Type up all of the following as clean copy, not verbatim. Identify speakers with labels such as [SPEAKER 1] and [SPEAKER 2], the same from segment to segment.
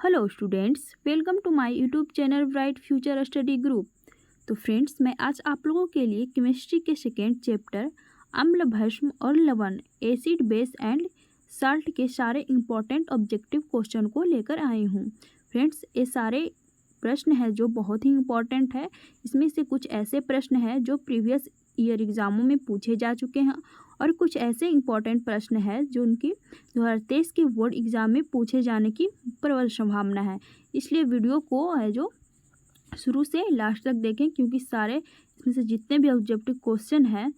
[SPEAKER 1] Hello students, welcome to my YouTube channel bright future study group. तो friends, मैं आज आप लोगों के लिए केमिस्ट्री के सेकेंड चैप्टर अम्ल, भस्म और लवण, एसिड, बेस एंड साल्ट के सारे इंपॉर्टेंट ऑब्जेक्टिव क्वेश्चन को लेकर आई हूँ। फ्रेंड्स, ये सारे प्रश्न हैं जो बहुत ही इंपॉर्टेंट है। इसमें से कुछ ऐसे प्रश्न हैं जो प्रीवियस ईयर एग्ज़ामों में पूछे जा चुके हैं और कुछ ऐसे इंपॉर्टेंट प्रश्न हैं जो उनकी 2023 के बोर्ड एग्ज़ाम में पूछे जाने की प्रबल संभावना है। इसलिए वीडियो को है जो शुरू से लास्ट तक देखें, क्योंकि सारे इसमें से जितने भी ऑब्जेक्टिव क्वेश्चन हैं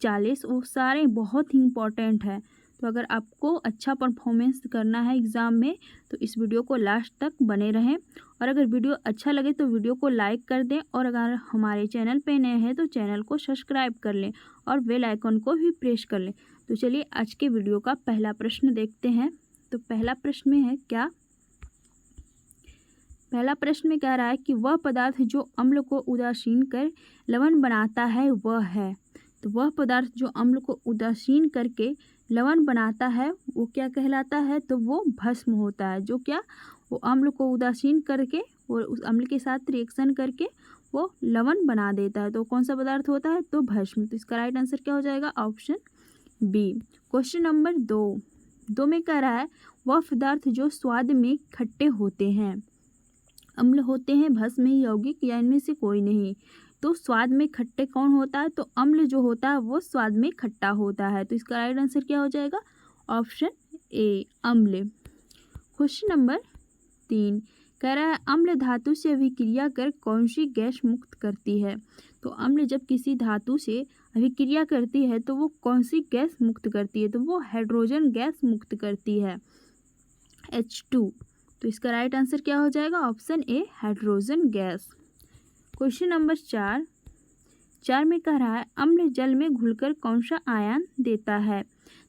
[SPEAKER 1] 40, वो सारे बहुत ही इंपॉर्टेंट हैं। तो अगर आपको अच्छा परफॉर्मेंस करना है एग्ज़ाम में तो इस वीडियो को लास्ट तक बने रहें। और अगर वीडियो अच्छा लगे तो वीडियो को लाइक कर दें, और अगर हमारे चैनल पे नए हैं तो चैनल को सब्सक्राइब कर लें और बेल आइकन को भी प्रेस कर लें। तो चलिए आज के वीडियो का पहला प्रश्न देखते हैं। तो पहला प्रश्न में है क्या, पहला प्रश्न में कह रहा है कि वह पदार्थ जो अम्ल को उदासीन कर लवण बनाता है वह है। तो वह पदार्थ जो अम्ल को उदासीन करके लवण बनाता है वो क्या कहलाता है? तो वो भस्म होता है। जो क्या, वो अम्ल को उदासीन करके और उस अम्ल के साथ रिएक्शन करके वो लवण बना देता है। तो कौन सा पदार्थ होता है? तो भस्म। तो इसका राइट आंसर क्या हो जाएगा? Option B. क्वेश्चन नंबर 2 में कह रहा है वह पदार्थ जो स्वाद में खट्टे होते हैं, अम्ल होते हैं, भस्म में, यौगिक या इनमें से कोई नहीं। तो स्वाद में खट्टे कौन होता है? तो अम्ल जो होता है वो स्वाद में खट्टा होता है। तो इसका राइट आंसर क्या हो जाएगा? ऑप्शन ए, अम्ल। क्वेश्चन नंबर 3 कह रहा है अम्ल धातु से अभिक्रिया कर कौन सी गैस मुक्त करती है? तो अम्ल जब किसी धातु से अभिक्रिया करती है तो वो कौन सी गैस मुक्त करती है? तो वो हाइड्रोजन गैस मुक्त करती है, H2। तो इसका राइट आंसर क्या हो जाएगा? Option A, hydrogen gas. Question number 4 में कह रहा है अम्ल जल में घुलकर कौन सा आयन देता है?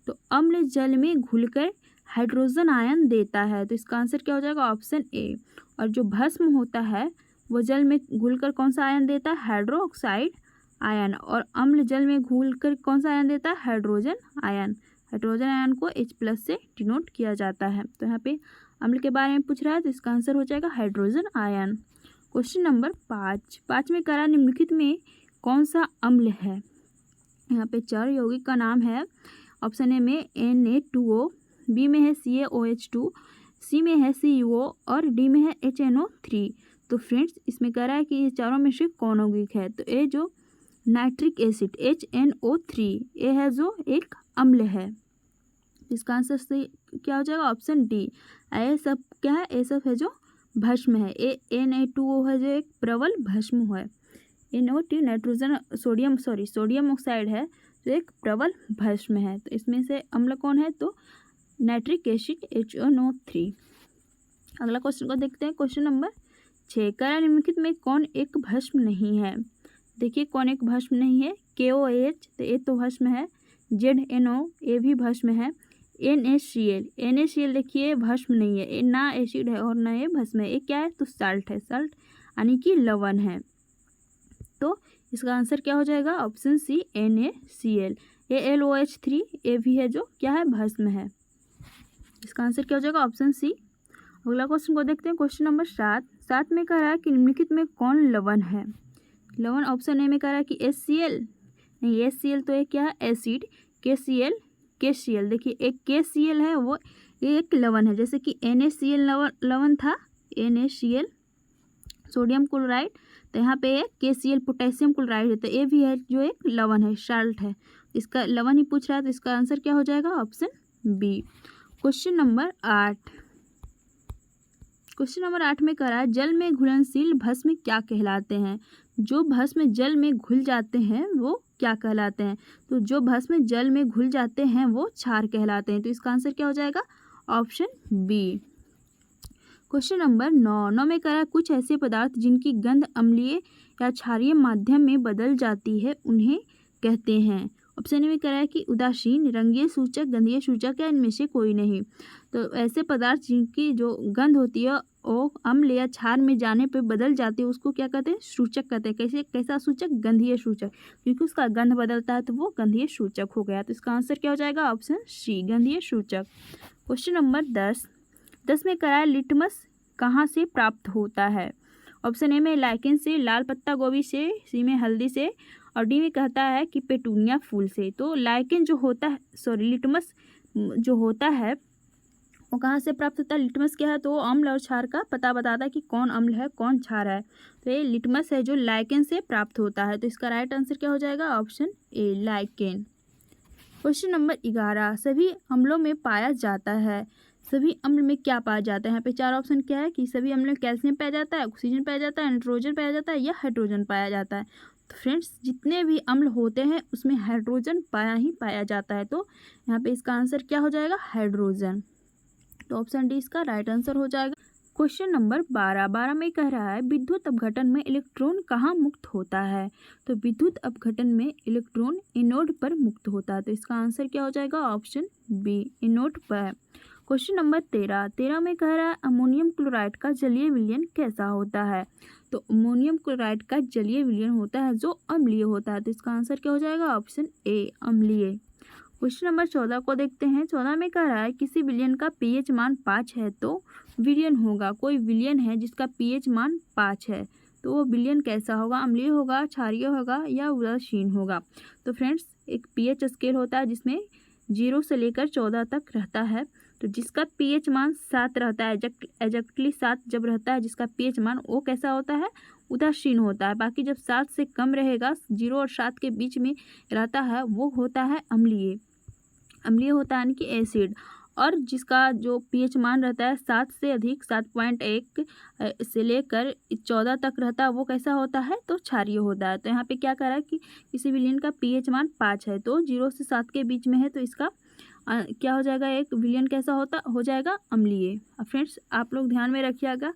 [SPEAKER 1] तो अम्ल जल में घुलकर हाइड्रोजन आयन देता है। तो इसका आंसर क्या हो जाएगा? Option A. और जो भस्म होता है वो जल में घुलकर कौन सा आयन देता है? Hydroxide ion. और अम्ल जल में घुलकर कौन सा आयन देता है? Hydrogen ion. हाइड्रोजन आयन को H+ से डिनोट किया जाता है। तो यहाँ पे अम्ल के बारे में पूछ रहा है तो इसका आंसर हो जाएगा हाइड्रोजन आयन। क्वेश्चन नंबर 5 में कह रहा निम्नलिखित में कौन सा अम्ल है? यहाँ पे 4 यौगिक का नाम है। ऑप्शन ए में Na2O, बी में है CaOH2, सी में है CuO और डी में है HNO3। तो फ्रेंड्स, इसमें कह रहा है कि ये चारों में से कौन यौगिक है? तो ये जो नाइट्रिक एसिड HNO3, ये है जो एक अम्ल है। इसका आंसर से क्या हो जाएगा? Option D. ये सब क्या है? ये सब है जो भस्म है। Na2O है जो एक प्रबल भस्म है। NO3 नाइट्रोजन सोडियम ऑक्साइड है जो एक प्रबल भस्म है। तो इसमें से अम्ल कौन है? तो नाइट्रिक एसिड HNO3। अगला क्वेश्चन को देखते हैं। क्वेश्चन नंबर 6 कह निम्नलिखित में कौन एक भस्म नहीं है? देखिए कौन एक भस्म नहीं है? KOH, तो ये तो भस्म है। ZNO, ये भी भस्म है। NaCl देखिए भस्म नहीं है, ये ना एसिड है और ना ये भस्म है। ये क्या है? तो साल्ट है, साल्ट यानी कि लवण है। तो इसका आंसर क्या हो जाएगा? Option C, NaCl। ये LOH3, ये भी है जो क्या है? भस्म है। इसका आंसर क्या हो जाएगा? Option C. अगला क्वेश्चन को देखते हैं। क्वेश्चन नंबर 7 में कह रहा है कि निम्नलिखित में कौन लवण है? लवण ऑप्शन ए में कह रहा है कि HCl, नहीं, HCl तो ये क्या है? एसिड। KCl देखिए एक KCl है, वो ये एक लवण है। जैसे कि NaCl लवण था, NaCl सोडियम क्लोराइड, तो यहाँ पे KCl पोटेशियम क्लोराइड है। तो ये भी है जो एक लवण है, साल्ट है। इसका लवण ही पूछ रहा है तो इसका आंसर क्या हो जाएगा? Option B. क्वेश्चन नंबर 8 में कह रहा है जल में घुलनशील भस्म क्या कहलाते हैं? जो भस्म जल में घुल जाते हैं वो क्या कहलाते हैं? तो जो भस्म जल में घुल जाते हैं वो क्षार कहलाते हैं। तो इसका आंसर क्या हो जाएगा? Option B. क्वेश्चन नंबर 9 में कह रहा है कुछ ऐसे पदार्थ जिनकी गंध अम्लीय या क्षारीय माध्यम में बदल जाती है उन्हें कहते हैं। ऑप्शन ए में कह रहा है कि उदासीन, रंगीय सूचक, गंधीय सूचक या इनमें से कोई नहीं। तो ऐसे पदार्थ जिनकी जो गंध होती है वो अम्ल या क्षार में जाने पे बदल जाती है उसको क्या कहते हैं? सूचक कहते हैं। कैसा सूचक? गंधीय सूचक, क्योंकि उसका गंध बदलता है तो वो गंधीय सूचक हो गया। तो इसका आंसर क्या हो जाएगा? ऑप्शन सी, गंधीय सूचक। क्वेश्चन नंबर 10 में कह रहा है लिटमस कहाँ से प्राप्त होता है? ऑप्शन ए में लाइकेन से, लाल पत्ता गोभी से, सी में हल्दी से और डी में कहता है कि पेटूनिया फूल से। तो लाइकेन जो होता है, सॉरी, लिटमस जो होता है वो कहाँ से प्राप्त होता है? लिटमस क्या है? तो वो अम्ल और क्षार का पता बताता है कि कौन अम्ल है कौन क्षार है। तो ये लिटमस है जो लाइकेन से प्राप्त होता है। तो इसका राइट आंसर क्या हो जाएगा? Option A, lichen. Question number 11, सभी अम्लों में पाया जाता है। सभी अम्ल में क्या पाया जाता है? यहाँ पे चार ऑप्शन क्या है कि सभी अम्ल में कैल्शियम पाया जाता है, ऑक्सीजन पाया जाता है, नाइट्रोजन पाया जाता है या हाइड्रोजन पाया जाता है। तो फ्रेंड्स, जितने भी अम्ल होते हैं उसमें हाइड्रोजन पाया जाता है। तो यहाँ पे इसका आंसर क्या हो जाएगा? हाइड्रोजन। तो ऑप्शन डी इसका राइट आंसर हो जाएगा। क्वेश्चन नंबर 12 में कह रहा है विद्युत अपघटन में इलेक्ट्रॉन कहाँ मुक्त होता है? तो विद्युत अपघटन में इलेक्ट्रॉन एनोड पर मुक्त होता है। तो इसका आंसर क्या हो जाएगा? ऑप्शन बी, एनोड पर। क्वेश्चन नंबर 13 में कह रहा है अमोनियम क्लोराइड का जलीय विलयन कैसा होता है? तो अमोनियम क्लोराइड का जलीय विलयन होता है जो अम्लीय होता है। तो इसका आंसर क्या हो जाएगा? ऑप्शन ए, अम्लीय। क्वेश्चन नंबर 14 को देखते हैं। 14 में कह रहा है किसी विलयन का पीएच मान 5 है तो विलयन होगा। कोई विलयन है जिसका पीएच मान 5 है तो वो विलयन कैसा होगा? अम्लीय होगा, क्षारीय होगा या उदासीन होगा? तो फ्रेंड्स, एक पीएच स्केल होता है जिसमें 0 से लेकर 14 तक रहता है। तो जिसका पीएच मान 7 रहता है, एग्जैक्टली 7 जब रहता है जिसका पीएच मान, वो कैसा होता है? उदासीन होता है। बाकी जब 7 से कम रहेगा, 0 और 7 के बीच में रहता है, वो होता है अम्लीय। अम्लीय होता है यानी कि एसिड। और जिसका जो पीएच मान रहता है 7 से अधिक, 7.1 से लेकर 14 तक रहता है, वो कैसा होता है? तो क्षारीय होता है। तो यहाँ पे क्या कह रहा है कि किसी विलयन का पीएच मान 5 है तो 0 से 7 के बीच में है तो इसका क्या हो जाएगा? एक विलयन कैसा हो जाएगा? अम्लीय। अब फ्रेंड्स, आप लोग ध्यान में रखिएगा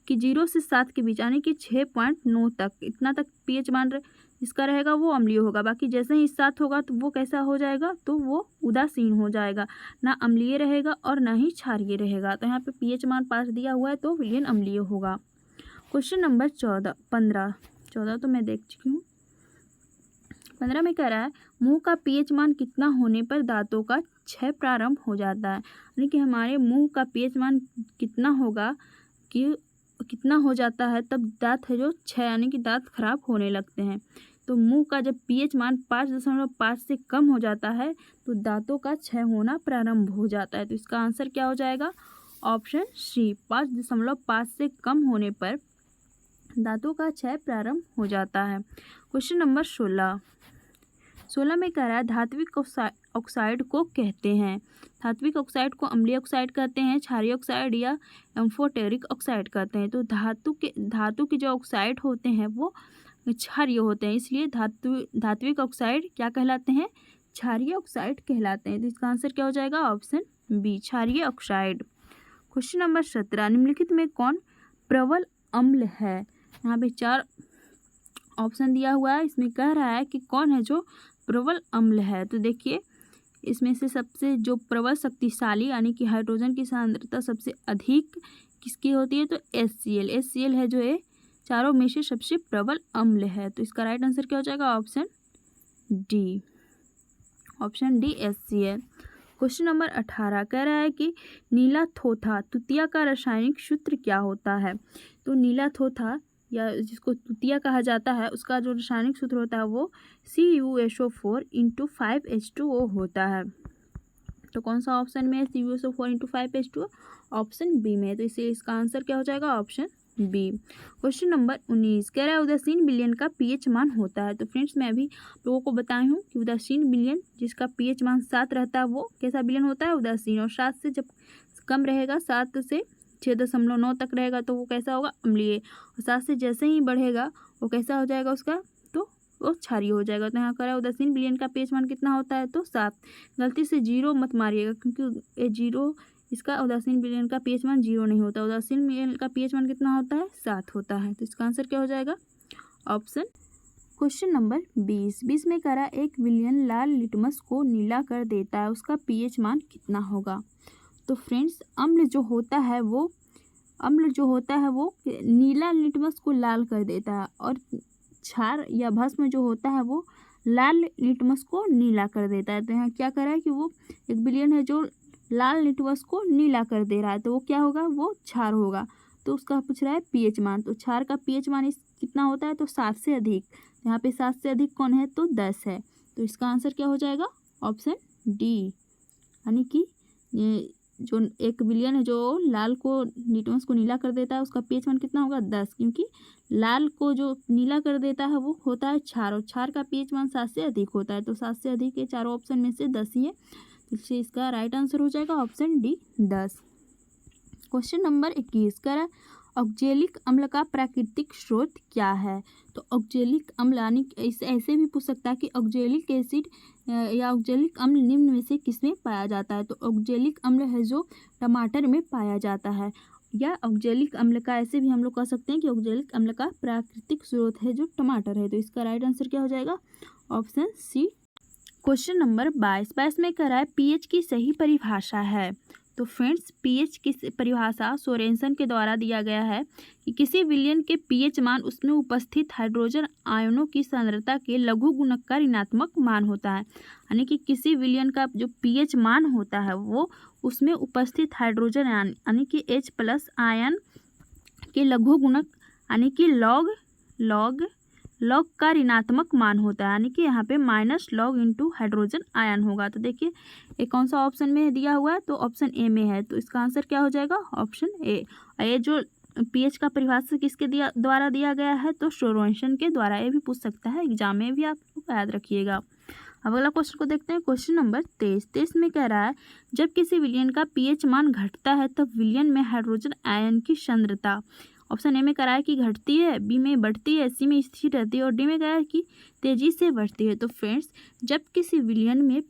[SPEAKER 1] कि 0 से 7 के बीच यानी कि 6.9 तक, इतना तक पीएच मान इसका रहेगा वो अम्लीय होगा। बाकी जैसे ही 7 होगा तो वो कैसा हो जाएगा? तो वो उदासीन हो जाएगा, ना अम्लीय रहेगा और ना ही क्षारीय रहेगा। तो यहाँ पे पीएच मान 5 दिया हुआ है तो विलयन अम्लीय होगा। क्वेश्चन नंबर 14 तो मैं देख चुकी हूँ। 15 में कह रहा है मुंह का पीएच मान कितना होने पर दांतों का क्षय प्रारंभ हो जाता है? यानी कि हमारे मुंह का पीएच मान कितना होगा कि कितना हो जाता है तब दांत है जो क्षय यानी कि दांत खराब होने लगते हैं। तो मुंह का जब पीएच मान 5.5 से कम हो जाता है तो दांतों का क्षय होना प्रारंभ हो जाता है। तो इसका आंसर क्या हो जाएगा? ऑप्शन सी, 5.5 से कम होने पर दांतों का क्षय प्रारंभ हो जाता है। क्वेश्चन नंबर 16 में कह रहा है धात्विक ऑक्साइड को कहते हैं। धात्विक ऑक्साइड को अम्लीय ऑक्साइड कहते हैं, क्षारीय ऑक्साइड या एम्फोटेरिक ऑक्साइड कहते हैं। तो धातु के जो ऑक्साइड होते हैं वो क्षारीय होते हैं, इसलिए धात्विक ऑक्साइड क्या कहलाते हैं? क्षारीय ऑक्साइड कहलाते हैं। तो इसका आंसर क्या हो जाएगा? ऑप्शन बी, क्षारीय ऑक्साइड। क्वेश्चन नंबर 17, निम्नलिखित में कौन प्रबल अम्ल है? यहाँ पे 4 ऑप्शन दिया हुआ है। इसमें कह रहा है कि कौन है जो प्रबल अम्ल है। तो देखिए, इसमें से सबसे जो प्रबल शक्तिशाली यानी कि हाइड्रोजन की सांद्रता सबसे अधिक किसकी होती है? तो HCl है जो ये चारों में से सबसे प्रबल अम्ल है। तो इसका राइट आंसर क्या हो जाएगा? Option D, HCl। Question number 18 कह रहा है कि नीला थोथा तुतिया का रासायनिक सूत्र क्या होता है? तो नीला थोथा या जिसको तुतिया कहा जाता है उसका जो रासायनिक सूत्र होता है वो CuSO4 × 5H2O होता है। तो कौन सा ऑप्शन में है CuSO4 × 5H2O? ऑप्शन बी में। तो इसलिए इसका आंसर क्या हो जाएगा? Option B. क्वेश्चन नंबर 19 कह रहा है उदासीन विलयन का पीएच मान होता है। तो फ्रेंड्स, मैं अभी लोगों को बताई हूँ कि उदासीन विलयन जिसका पीएच मान 7 रहता है वो कैसा विलयन होता है? उदासीन। और 7 से जब कम रहेगा, 7 से 6.9 तक रहेगा तो वो कैसा होगा? अम्लीय। और 7 से जैसे ही बढ़ेगा वो कैसा हो जाएगा उसका? तो वो क्षारीय हो जाएगा। तो यहाँ कह रहा है उदासीन विलयन का पीएच मान कितना होता है? तो 7। गलती से 0 मत मारिएगा क्योंकि ये 0 इसका उदासीन विलयन का पीएच मान 0 नहीं होता। उदासीन विलयन का पीएच मान कितना होता है? 7 होता है। तो इसका आंसर क्या हो जाएगा? ऑप्शन। क्वेश्चन नंबर 20 में कह रहा है एक विलयन लाल लिटमस को नीला कर देता है, उसका पीएच मान कितना होगा? तो फ्रेंड्स, अम्ल जो होता है वो नीला लिटमस को लाल कर देता है और क्षार या भस्म जो होता है वो लाल लिटमस को नीला कर देता है। तो यहाँ क्या कर रहा है कि वो एक विलयन है जो लाल लिटमस को नीला कर दे रहा है तो वो क्या होगा? वो क्षार होगा। तो उसका पूछ रहा है पीएच मान। तो क्षार का पीएच मान कितना होता है, तो 7 से अधिक। यहाँ पे 7 से अधिक कौन है, तो 10 है। तो इसका आंसर क्या हो जाएगा, ऑप्शन डी। यानी कि ये जो 1 विलयन है जो लाल को लिटमस को नीला कर देता है, उसका पीएच मान कितना होगा, 10, क्योंकि लाल को जो नीला कर देता है वो होता है क्षार, और क्षार का पीएच मान 7 से अधिक होता है। तो 7 से अधिक के चारों ऑप्शन में से 10 ही है, इसलिए इसका राइट आंसर हो जाएगा ऑप्शन डी 10। क्वेश्चन नंबर 21 कह रहा है ऑक्जेलिक अम्ल का प्राकृतिक स्रोत क्या है। तो ऑक्जेलिक अम्ल यानी ऐसे भी पूछ सकता है कि ऑक्जेलिक एसिड या ऑक्जेलिक अम्ल निम्न में से किसमें पाया जाता है। तो ऑक्जेलिक अम्ल है जो टमाटर में पाया जाता है, या ऑक्जेलिक अम्ल का ऐसे भी हम लोग कह सकते हैं कि ऑक्जेलिक अम्ल का प्राकृतिक स्रोत है जो टमाटर है। तो इसका राइट आंसर क्या हो जाएगा, ऑप्शन सी। क्वेश्चन नंबर 22 में कह रहा है पीएच की सही परिभाषा है। तो फ्रेंड्स पीएच की परिभाषा सोरेनसन के द्वारा दिया गया है कि किसी विलयन के पीएच मान उसमें उपस्थित हाइड्रोजन आयनों की सांद्रता के लघु गुणक का ऋणात्मक मान होता है। यानी कि किसी विलयन का जो पीएच मान होता है वो उसमें उपस्थित हाइड्रोजन आयन यानी कि H+ आयन के लघु गुणक यानी कि लॉग का ऋणात्मक मान होता है। यानी कि यहाँ पे -log × हाइड्रोजन आयन होगा। तो देखिए ये कौन सा ऑप्शन में दिया हुआ है, तो ऑप्शन ए में है। तो इसका आंसर क्या हो जाएगा, ऑप्शन ए। ये जो पीएच का परिभाषा किसके द्वारा दिया गया है, तो सोरेनसन के द्वारा। ये भी पूछ सकता है एग्जाम में भी, आप याद रखिएगा। अब अगला क्वेश्चन को देखते हैं, क्वेश्चन नंबर 23 में कह रहा है जब किसी विलयन का पीएच मान घटता है तब विलयन में हाइड्रोजन आयन की सांद्रता ऑप्शन ए में कह रहा है कि घटती है, बी में बढ़ती है, सी में स्थिर रहती है, और डी में कह रहा है कि तेजी से बढ़ती है। तो फ्रेंड्स जब किसी विलयन में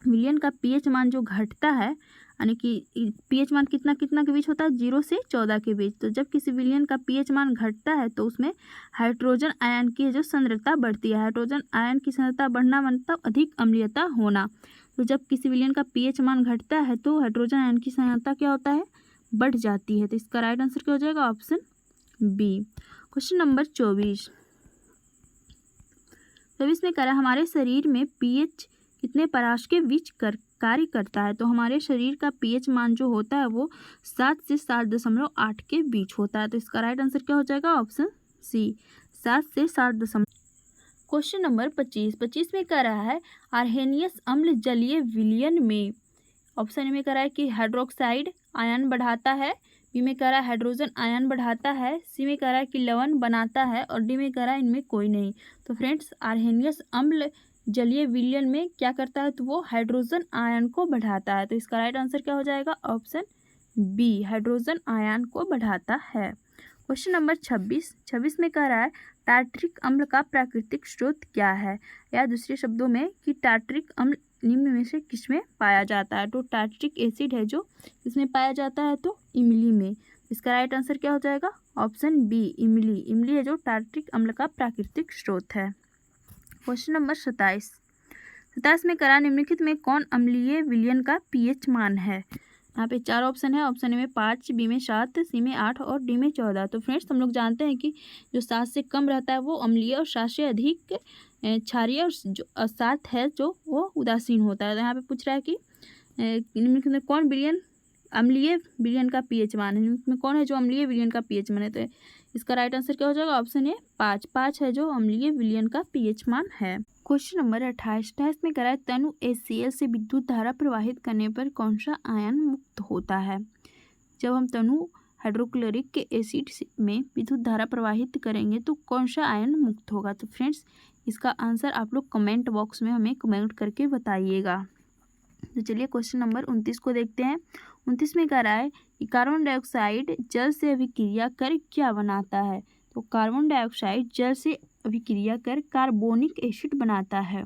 [SPEAKER 1] विलयन का पीएच मान जो घटता है, यानी कि पीएच मान कितना के बीच होता है, 0 से 14 के बीच। तो जब किसी विलयन का पीएच मान घटता है तो उसमें हाइड्रोजन आयन की जो सांद्रता बढ़ती है। हाइड्रोजन आयन की सांद्रता बढ़ना मतलब अधिक अम्लीयता होना। तो जब किसी विलयन का पीएच मान घटता है तो हाइड्रोजन आयन की सांद्रता क्या होता है, बढ़ जाती है। तो इसका राइट आंसर क्या हो जाएगा, ऑप्शन बी। क्वेश्चन नंबर 24 में कह रहा है हमारे शरीर में पीएच कितने परास के बीच कार्य करता है। तो हमारे शरीर का पीएच मान जो होता है वो 7 से 7.8 के बीच होता है। तो इसका राइट आंसर क्या हो जाएगा, ऑप्शन सी, 7 से 7। क्वेश्चन नंबर 25 में कह रहा है आर्सेनियस अम्ल जलीय विलयन में ऑप्शन ए में कह रहा है कि हाइड्रोक्साइड आयन बढ़ाता है, बी में कह रहा है हाइड्रोजन आयन बढ़ाता है, सी में कह रहा है कि लवण बनाता है, और डी में कह रहा है इनमें कोई नहीं। तो फ्रेंड्स आर्सेनियस अम्ल जलीय विलयन में क्या करता है, तो वो हाइड्रोजन आयन को बढ़ाता है। तो इसका राइट आंसर क्या हो जाएगा, ऑप्शन बी, हाइड्रोजन आयन को बढ़ाता है। क्वेश्चन नंबर 26 में कह रहा है टार्ट्रिक अम्ल का प्राकृतिक स्रोत क्या है, या दूसरे शब्दों में कि टार्ट्रिक अम्ल निम्न में से किसमें पाया जाता है। तो टार्ट्रिक एसिड है जो किसमें पाया जाता है, तो इमली में। इसका राइट आंसर क्या हो जाएगा, ऑप्शन बी, इमली। इमली है जो टार्ट्रिक अम्ल का प्राकृतिक स्रोत है। क्वेश्चन नंबर 27 में करा निम्नलिखित में कौन अम्लीय विलयन का पीएच मान है। यहाँ पे 4 ऑप्शन है, ऑप्शन ए में 5, बी में 7, सी में 8 और डी में 14। तो फ्रेंड्स हम लोग जानते हैं कि जो 7 से कम रहता है वो अम्लीय और 7 से अधिक क्षारीय, और जो 7 है जो वो उदासीन होता है। तो यहाँ पे पूछ रहा है कि निम्नलिखित में कौन विलयन अम्लीय विलयन का पीएच मान है, निम्नलिखित में कौन है जो अम्लीय विलयन का पीएच मान है। तो इसका राइट आंसर क्या हो जाएगा, ऑप्शन ए 5 है जो अम्लीय विलयन का पीएच मान है। क्वेश्चन नंबर 28 में कह रहा है तनु HCl से विद्युत धारा प्रवाहित करने पर कौन सा आयन मुक्त होता है। जब हम तनु हाइड्रोक्लोरिक के एसिड में विद्युत धारा प्रवाहित करेंगे तो कौन सा आयन मुक्त होगा। तो फ्रेंड्स इसका आंसर आप लोग कमेंट बॉक्स में हमें कमेंट करके बताइएगा। तो चलिए क्वेश्चन नंबर 29 को देखते हैं। 29 में कह रहा है कि कार्बन डाइऑक्साइड जल से अभिक्रिया कर क्या बनाता है। तो कार्बन डाइऑक्साइड जल से अभिक्रिया कर कार्बोनिक एसिड बनाता है।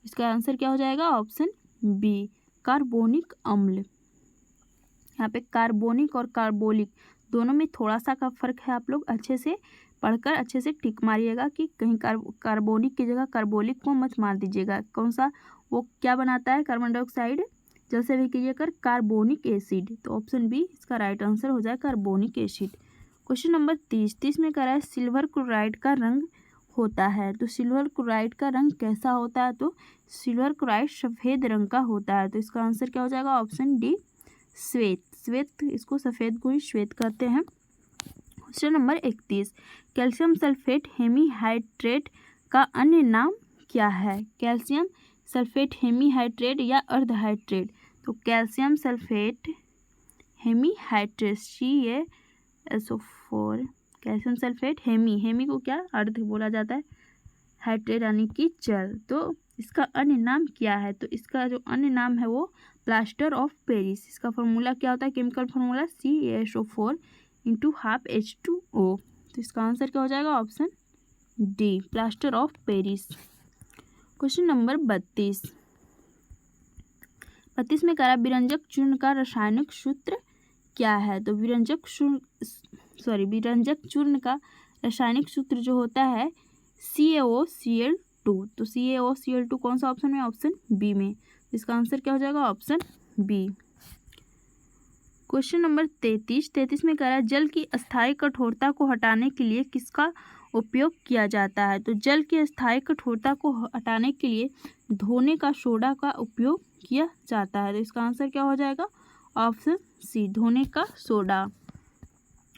[SPEAKER 1] इसका आंसर क्या हो जाएगा, ऑप्शन बी, कार्बोनिक अम्ल। यहाँ पे कार्बोनिक और कार्बोलिक दोनों में थोड़ा सा का फर्क है, आप लोग अच्छे से पढ़कर अच्छे से टिक मारिएगा कि कहीं कार्बोनिक की जगह कार्बोलिक को मत मार दीजिएगा। कौन सा वो क्या बनाता है, कार्बन डाइऑक्साइड जल से अभिक्रिया कर कार्बोनिक एसिड। तो ऑप्शन बी इसका राइट आंसर हो जाए कार्बोनिक एसिड। क्वेश्चन नंबर 30 में कह रहा है सिल्वर क्लोराइड का रंग होता है। तो सिल्वर क्लोराइड का रंग कैसा होता है। तो सिल्वर क्लोराइड सफ़ेद रंग का होता है। तो इसका आंसर क्या हो जाएगा, ऑप्शन डी, श्वेत, श्वेत इसको सफ़ेद को ही श्वेत कहते हैं। Question number 31, calcium sulphate hemihydrate का अन्य नाम क्या है? कैल्शियम सल्फेट हेमीहाइड्रेट या अर्धहाइड्रेट? तो calcium sulphate hemihydrate CaSO4, calcium sulphate hemi को क्या अर्ध बोला जाता है, हाइड्रेट यानी कि जल। तो इसका अन्य नाम क्या है? तो इसका जो अन्य नाम है वो प्लास्टर ऑफ पेरिस। इसका फॉर्मूला क्या होता है, केमिकल फॉर्मूला CaSO4 × H2O। तो इसका आंसर क्या हो जाएगा, option D, plaster of Paris. Question number 32 में कह रहा है विरंजक चूर्ण का रासायनिक सूत्र क्या है? तो विरंजक चूर्ण का रासायनिक सूत्र जो होता है CaOCl2। तो CaOCl2 कौन सा ऑप्शन में? ऑप्शन बी में। इसका आंसर क्या हो जाएगा, ऑप्शन बी। क्वेश्चन नंबर 33 में कह रहा है जल की अस्थायी कठोरता को हटाने के लिए किसका उपयोग किया जाता है? तो जल की अस्थायी कठोरता को हटाने के लिए धोने का सोडा का उपयोग किया जाता है। तो इसका आंसर क्या हो जाएगा, ऑप्शन सी, धोने का सोडा।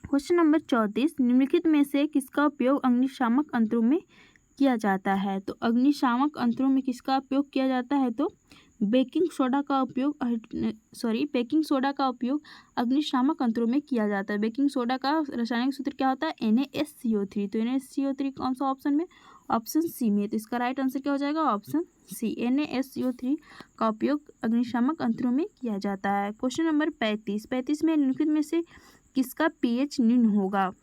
[SPEAKER 1] क्वेश्चन नंबर 34, निम्नलिखित में से किसका उपयोग अग्निशामक यंत्रों में किया जाता है? तो अग्निशामक यंत्रों में किसका उपयोग किया जाता है? तो बेकिंग सोडा का उपयोग अग्निशामक यंत्रों में किया जाता है। बेकिंग सोडा का रासायनिक सूत्र क्या होता है, NaSCO3। तो NaSCO3 कौन सा ऑप्शन में? ऑप्शन सी में। तो इसका राइट आंसर क्या हो जाएगा, ऑप्शन सी, NaSCO3 का उपयोग अग्निशामक यंत्रों में किया जाता है। क्वेश्चन नंबर 35 में निम्नलिखित में से किसका pH निम्न होगा?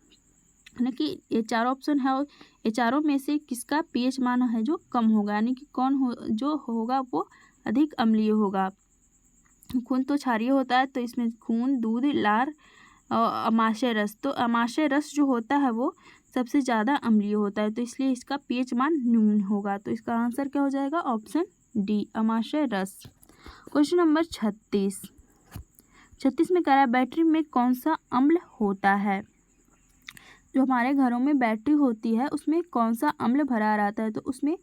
[SPEAKER 1] यानी कि ये चारों ऑप्शन है और ये चारों में से किसका pH मान है जो कम होगा, यानी कि जो होगा वो अधिक अम्लीय होगा। खून तो क्षारीय होता है, तो इसमें खून, दूध, लार और अमाशय रस, तो अमाशय रस जो होता है वो सबसे ज़्यादा अम्लीय होता है, तो इसलिए इसका pH मान न्यून होगा। तो इसका आंसर क्या हो जाएगा, ऑप्शन डी, अमाशय रस। क्वेश्चन नंबर 36 में कह रहा है बैटरी में कौन सा अम्ल होता है? जो हमारे घरों में बैटरी होती है उसमें कौन सा अम्ल भरा रहता है? तो उसमें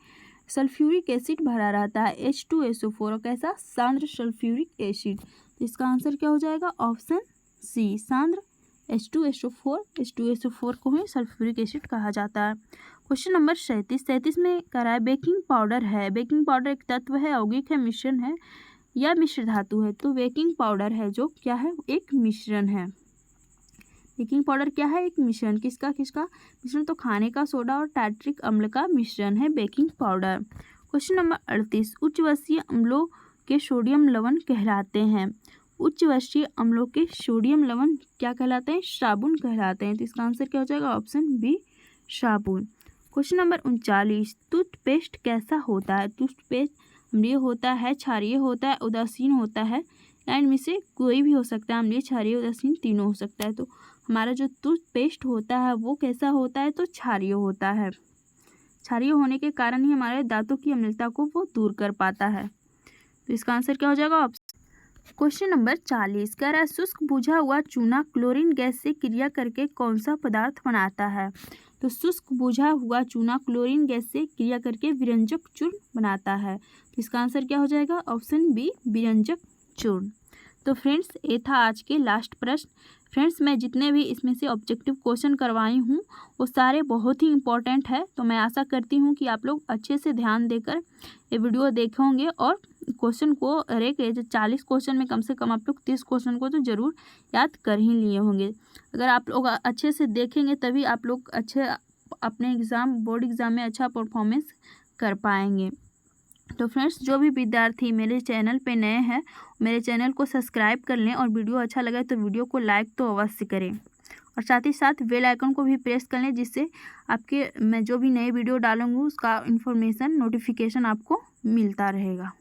[SPEAKER 1] सल्फ्यूरिक एसिड भरा रहता है, H2SO4, और कैसा, सांद्र सल्फ्यूरिक एसिड। तो इसका आंसर क्या हो जाएगा, ऑप्शन सी, सांद्र H2SO4 को ही सल्फ्यूरिक एसिड कहा जाता है। क्वेश्चन नंबर 37 में कह रहा है बेकिंग पाउडर है, बेकिंग पाउडर एक तत्व है, यौगिक है, मिश्रण है या मिश्र धातु है? तो बेकिंग पाउडर है जो क्या है, एक मिश्रण है। बेकिंग पाउडर क्या है, एक मिश्रण। किसका मिश्रण? तो खाने का सोडा और टार्ट्रिक अम्ल का मिश्रण है बेकिंग पाउडर। क्वेश्चन नंबर 38, उच्च वर्षीय अम्लों के सोडियम लवण कहलाते हैं। उच्च वर्षीय अम्लों के सोडियम लवण क्या कहलाते हैं, साबुन कहलाते हैं। तो इसका आंसर क्या हो जाएगा, ऑप्शन बी, साबुन। क्वेश्चन नंबर 39, टूथपेस्ट कैसा होता है? टूथपेस्ट अम्लीय होता है, क्षारीय होता है, उदासीन होता है, या इनमें से कोई भी हो सकता है, अम्लीय, क्षारीय, उदासीन तीनों हो सकता है। तो हमारा जो टूथपेस्ट होता है वो कैसा होता है, तो क्षारीय होता है। क्षारीय होने के कारण ही हमारे दांतों की अम्लता को वो दूर कर पाता है। तो इसका आंसर क्या हो जाएगा, ऑप्शन। क्वेश्चन नंबर 40 कह रहा है शुष्क बुझा हुआ चूना क्लोरीन गैस से क्रिया करके कौन सा पदार्थ बनाता है? तो शुष्क बुझा हुआ चूना क्लोरीन गैस से क्रिया करके विरंजक चूर्ण बनाता है। तो इसका आंसर क्या हो जाएगा, ऑप्शन बी, विरंजक चूर्ण। तो फ्रेंड्स ये था आज के लास्ट प्रश्न। फ्रेंड्स मैं जितने भी इसमें से ऑब्जेक्टिव क्वेश्चन करवाई हूँ वो सारे बहुत ही इंपॉर्टेंट है, तो मैं आशा करती हूँ कि आप लोग अच्छे से ध्यान देकर ये वीडियो देखेंगे और क्वेश्चन को जो 40 क्वेश्चन में कम से कम आप लोग 30 क्वेश्चन को तो ज़रूर याद कर ही लिए होंगे। अगर आप लोग अच्छे से देखेंगे तभी आप लोग अच्छे अपने बोर्ड एग्ज़ाम में अच्छा परफॉर्मेंस कर पाएंगे। तो फ्रेंड्स जो भी विद्यार्थी मेरे चैनल पे नए हैं मेरे चैनल को सब्सक्राइब कर लें और वीडियो अच्छा लगे तो वीडियो को लाइक तो अवश्य करें और साथ ही साथ बेल आइकन को भी प्रेस कर लें, जिससे मैं जो भी नए वीडियो डालूंगी उसका इन्फॉर्मेशन नोटिफिकेशन आपको मिलता रहेगा।